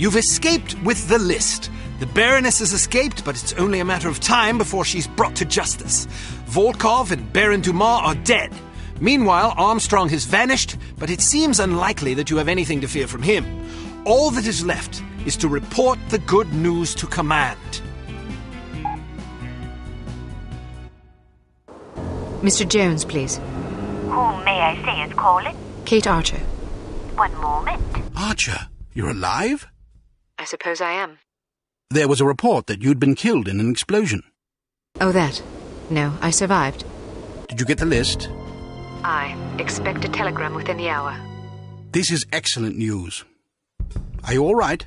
You've escaped with the list. The Baroness has escaped, but it's only a matter of time before she's brought to justice. Volkov and Baron Dumas are dead. Meanwhile, Armstrong has vanished, but it seems unlikely that you have anything to fear from him. All that is left is to report the good news to command. Mr. Jones, please. Whom may I say is calling? Kate Archer. One moment. Archer, you're alive? I suppose I am. There was a report that you'd been killed in an explosion. Oh, that. No, I survived. Did you get the list? I expect a telegram within the hour. This is excellent news. Are you all right?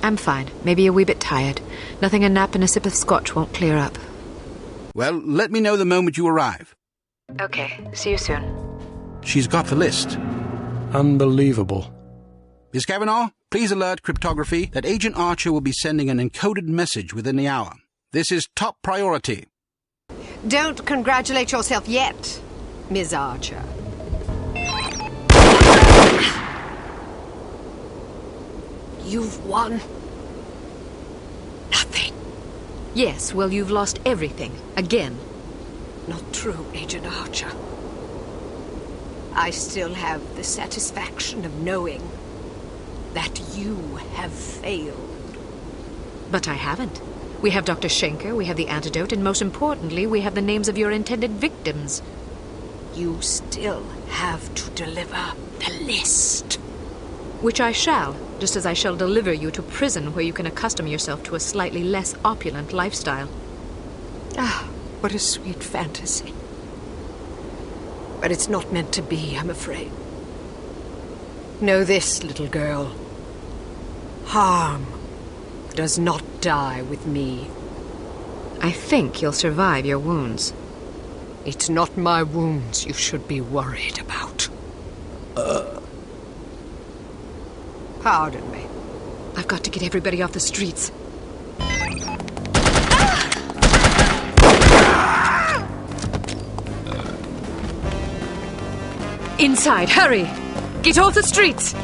I'm fine. Maybe a wee bit tired. Nothing a nap and a sip of scotch won't clear up. Well, let me know the moment you arrive. Okay, see you soon. She's got the list. Unbelievable. Miss Kavanagh, please alert cryptography that Agent Archer will be sending an encoded message within the hour. This is top priority. Don't congratulate yourself yet, Miss Archer. You've won nothing. Yes, well, you've lost everything. Again. Not true, Agent Archer. I still have the satisfaction of knowing that you have failed. But I haven't. We have Dr. Schenker, we have the antidote, and most importantly, we have the names of your intended victims. You still have to deliver the list. Which I shall, just as I shall deliver you to prison where you can accustom yourself to a slightly less opulent lifestyle. Ah, what a sweet fantasy. But it's not meant to be, I'm afraid. Know this, little girl. Harm does not die with me. I think you'll survive your wounds. It's not my wounds you should be worried about. Pardon me. I've got to get everybody off the streets. Inside, hurry! Get off the streets!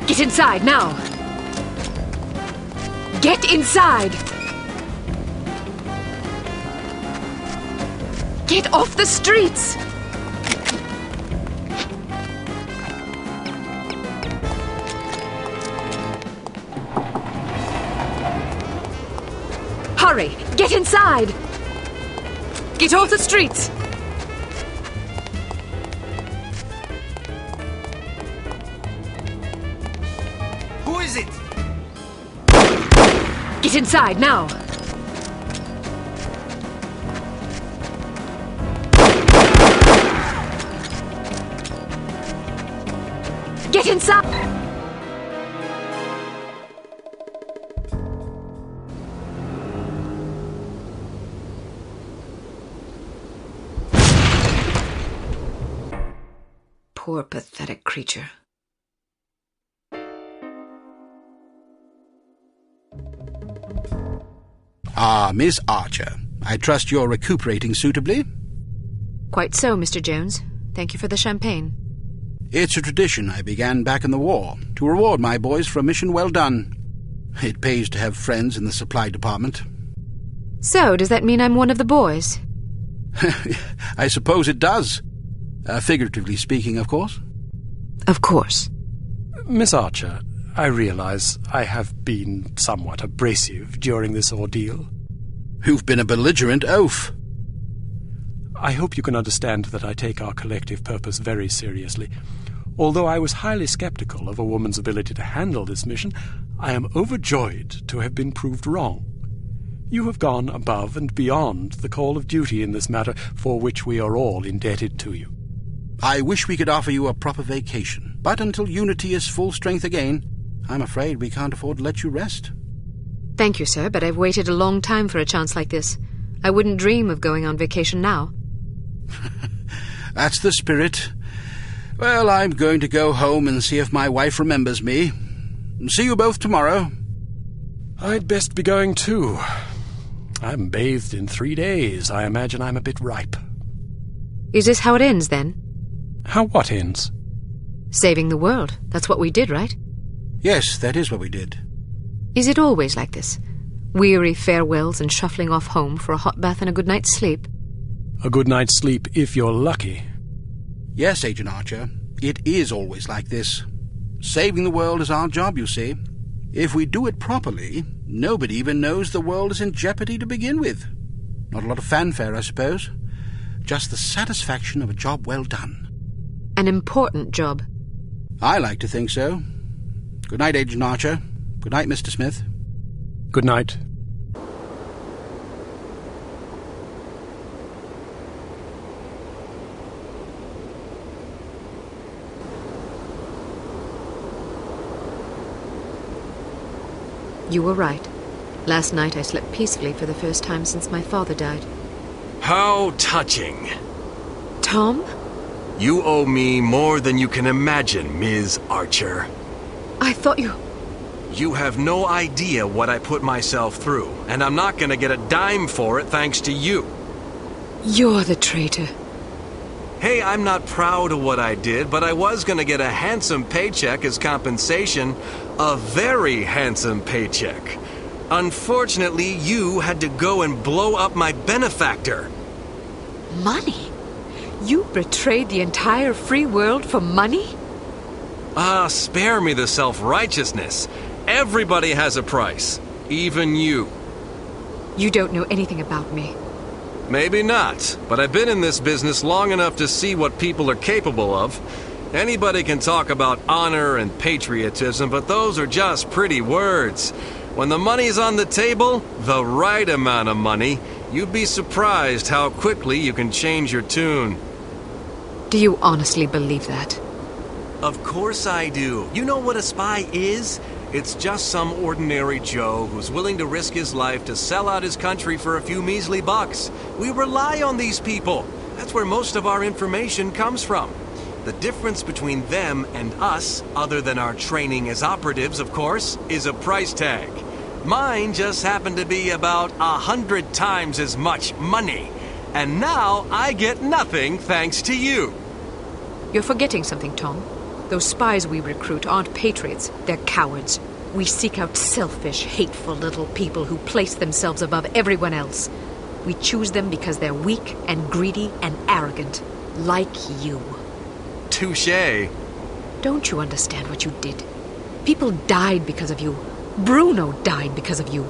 Get inside, now! Get inside! Get off the streets! Hurry! Get inside! Get off the streets! Who is it? Get inside, now! Get inside! Poor, pathetic creature. Ah, Miss Archer. I trust you're recuperating suitably? Quite so, Mr. Jones. Thank you for the champagne. It's a tradition I began back in the war, to reward my boys for a mission well done. It pays to have friends in the supply department. So, does that mean I'm one of the boys? I suppose it does. Figuratively speaking, of course. Of course. Miss Archer, I realize I have been somewhat abrasive during this ordeal. You've been a belligerent oaf. I hope you can understand that I take our collective purpose very seriously. Although I was highly skeptical of a woman's ability to handle this mission, I am overjoyed to have been proved wrong. You have gone above and beyond the call of duty in this matter, for which we are all indebted to you. I wish we could offer you a proper vacation, but until Unity is full strength again, I'm afraid we can't afford to let you rest. Thank you, sir, but I've waited a long time for a chance like this. I wouldn't dream of going on vacation now. That's the spirit. Well, I'm going to go home and see if my wife remembers me. See you both tomorrow. I'd best be going too. I haven't bathed in 3 days. I imagine I'm a bit ripe. Is this how it ends, then? How what ends? Saving the world. That's what we did, right? Yes, that is what we did. Is it always like this? Weary farewells and shuffling off home for a hot bath and a good night's sleep? A good night's sleep if you're lucky. Yes, Agent Archer, it is always like this. Saving the world is our job, you see. If we do it properly, nobody even knows the world is in jeopardy to begin with. Not a lot of fanfare, I suppose. Just the satisfaction of a job well done. An important job. I like to think so. Good night, Agent Archer. Good night, Mr. Smith. Good night. You were right. Last night I slept peacefully for the first time since my father died. How touching. Tom? You owe me more than you can imagine, Ms. Archer. I thought you... You have no idea what I put myself through, and I'm not gonna get a dime for it thanks to you. You're the traitor. Hey, I'm not proud of what I did, but I was gonna get a handsome paycheck as compensation. A very handsome paycheck. Unfortunately, you had to go and blow up my benefactor. Money? You betrayed the entire free world for money? Spare me the self-righteousness. Everybody has a price. Even you. You don't know anything about me. Maybe not, but I've been in this business long enough to see what people are capable of. Anybody can talk about honor and patriotism, but those are just pretty words. When the money's on the table, the right amount of money, you'd be surprised how quickly you can change your tune. Do you honestly believe that? Of course I do. You know what a spy is? It's just some ordinary Joe who's willing to risk his life to sell out his country for a few measly bucks. We rely on these people. That's where most of our information comes from. The difference between them and us, other than our training as operatives, of course, is a price tag. Mine just happened to be about 100 times as much money. And now I get nothing thanks to you. You're forgetting something, Tom. Those spies we recruit aren't patriots, they're cowards. We seek out selfish, hateful little people who place themselves above everyone else. We choose them because they're weak and greedy and arrogant, like you. Touché. Don't you understand what you did? People died because of you. Bruno died because of you.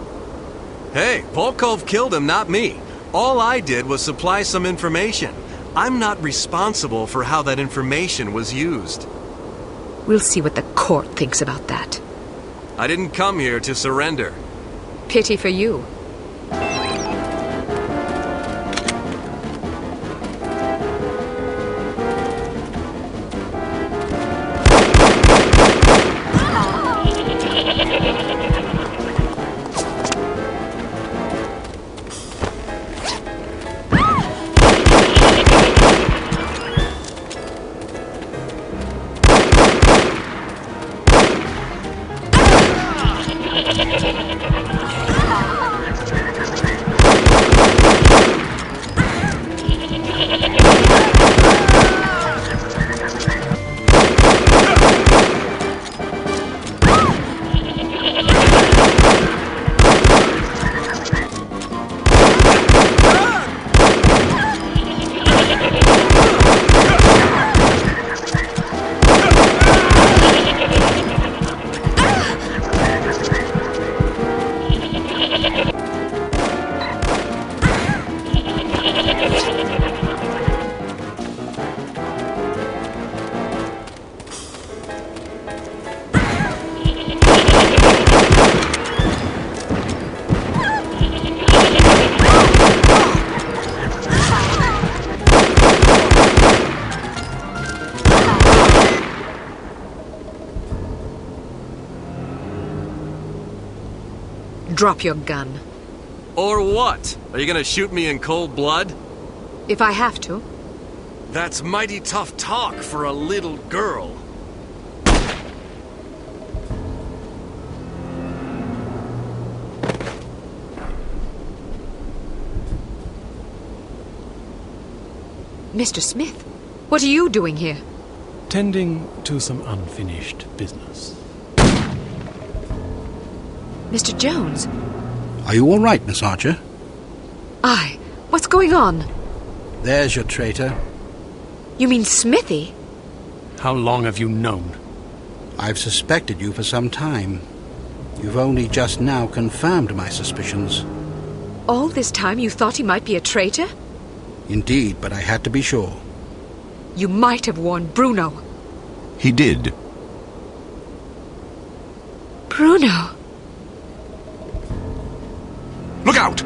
Hey, Volkov killed him, not me. All I did was supply some information. I'm not responsible for how that information was used. We'll see what the court thinks about that. I didn't come here to surrender. Pity for you. Drop your gun. Or what? Are you gonna shoot me in cold blood? If I have to. That's mighty tough talk for a little girl. Mr. Smith, what are you doing here? Tending to some unfinished business. Mr. Jones? Are you all right, Miss Archer? Aye. What's going on? There's your traitor. You mean Smithy? How long have you known? I've suspected you for some time. You've only just now confirmed my suspicions. All this time you thought he might be a traitor? Indeed, but I had to be sure. You might have warned Bruno. He did. Bruno? Look out!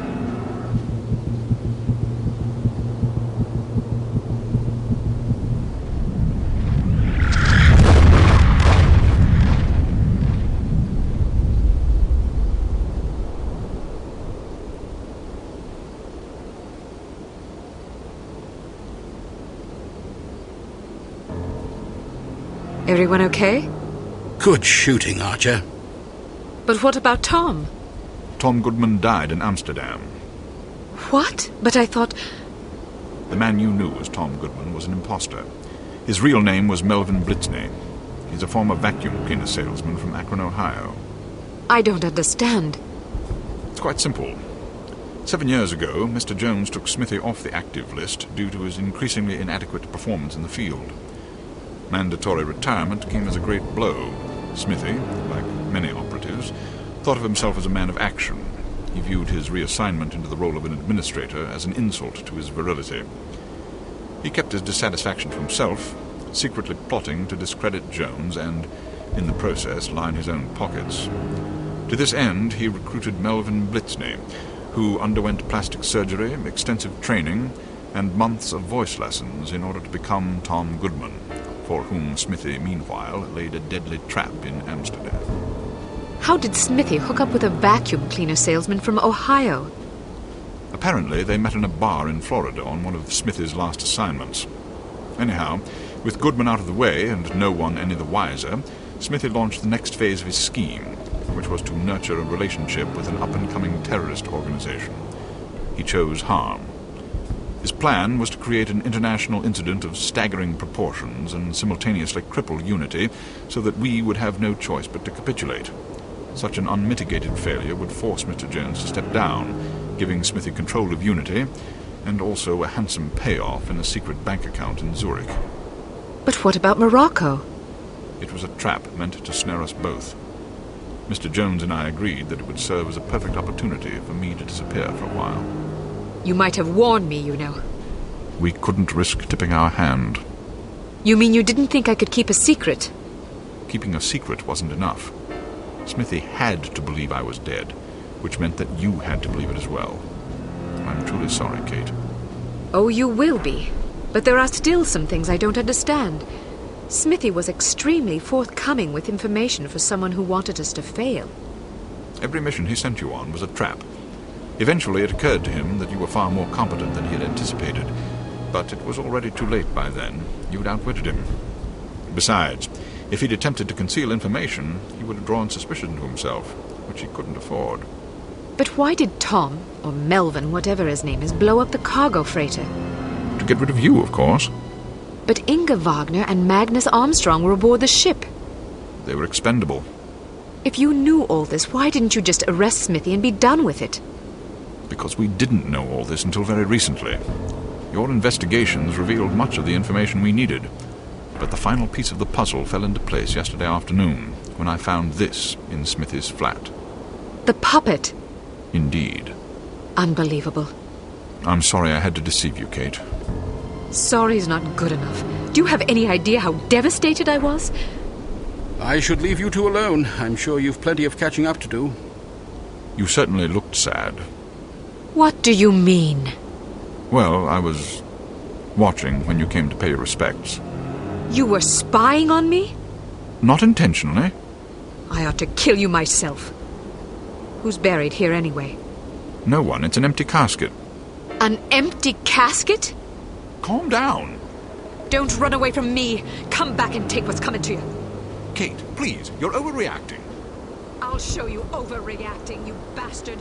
Everyone okay? Good shooting, Archer. But what about Tom? Tom Goodman died in Amsterdam. What? But I thought... The man you knew as Tom Goodman was an imposter. His real name was Melvin Blitzney. He's a former vacuum cleaner salesman from Akron, Ohio. I don't understand. It's quite simple. 7 years ago, Mr. Jones took Smithy off the active list due to his increasingly inadequate performance in the field. Mandatory retirement came as a great blow. Smithy, like many operatives, thought of himself as a man of action. He viewed his reassignment into the role of an administrator as an insult to his virility. He kept his dissatisfaction to himself, secretly plotting to discredit Jones and, in the process, line his own pockets. To this end, he recruited Melvin Blitzney, who underwent plastic surgery, extensive training, and months of voice lessons in order to become Tom Goodman, for whom Smithy, meanwhile, laid a deadly trap in Amsterdam. How did Smithy hook up with a vacuum cleaner salesman from Ohio? Apparently, they met in a bar in Florida on one of Smithy's last assignments. Anyhow, with Goodman out of the way and no one any the wiser, Smithy launched the next phase of his scheme, which was to nurture a relationship with an up-and-coming terrorist organization. He chose harm. His plan was to create an international incident of staggering proportions and simultaneously cripple Unity so that we would have no choice but to capitulate. Such an unmitigated failure would force Mr. Jones to step down, giving Smithy control of Unity and also a handsome payoff in a secret bank account in Zurich. But what about Morocco? It was a trap meant to snare us both. Mr. Jones and I agreed that it would serve as a perfect opportunity for me to disappear for a while. You might have warned me, you know. We couldn't risk tipping our hand. You mean you didn't think I could keep a secret? Keeping a secret wasn't enough. Smithy had to believe I was dead, which meant that you had to believe it as well. I'm truly sorry, Kate. Oh, you will be. But there are still some things I don't understand. Smithy was extremely forthcoming with information for someone who wanted us to fail. Every mission he sent you on was a trap. Eventually it occurred to him that you were far more competent than he had anticipated, but it was already too late by then. You'd outwitted him. Besides, if he'd attempted to conceal information, he would have drawn suspicion to himself, which he couldn't afford. But why did Tom, or Melvin, whatever his name is, blow up the cargo freighter? To get rid of you, of course. But Inga Wagner and Magnus Armstrong were aboard the ship. They were expendable. If you knew all this, why didn't you just arrest Smithy and be done with it? Because we didn't know all this until very recently. Your investigations revealed much of the information we needed, but the final piece of the puzzle fell into place yesterday afternoon, when I found this in Smithy's flat. The puppet? Indeed. Unbelievable. I'm sorry I had to deceive you, Kate. Sorry's not good enough. Do you have any idea how devastated I was? I should leave you two alone. I'm sure you've plenty of catching up to do. You certainly looked sad. What do you mean? Well, I was watching when you came to pay your respects. You were spying on me? Not intentionally. I ought to kill you myself. Who's buried here anyway? No one. It's an empty casket. An empty casket? Calm down. Don't run away from me. Come back and take what's coming to you. Kate, please. You're overreacting. I'll show you overreacting, you bastard.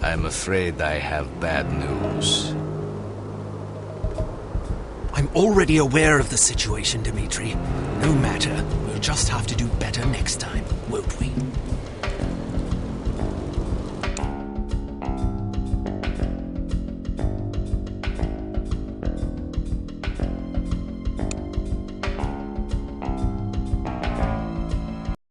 I'm afraid I have bad news. I'm already aware of the situation, Dimitri. No matter. We'll just have to do better next time, won't we?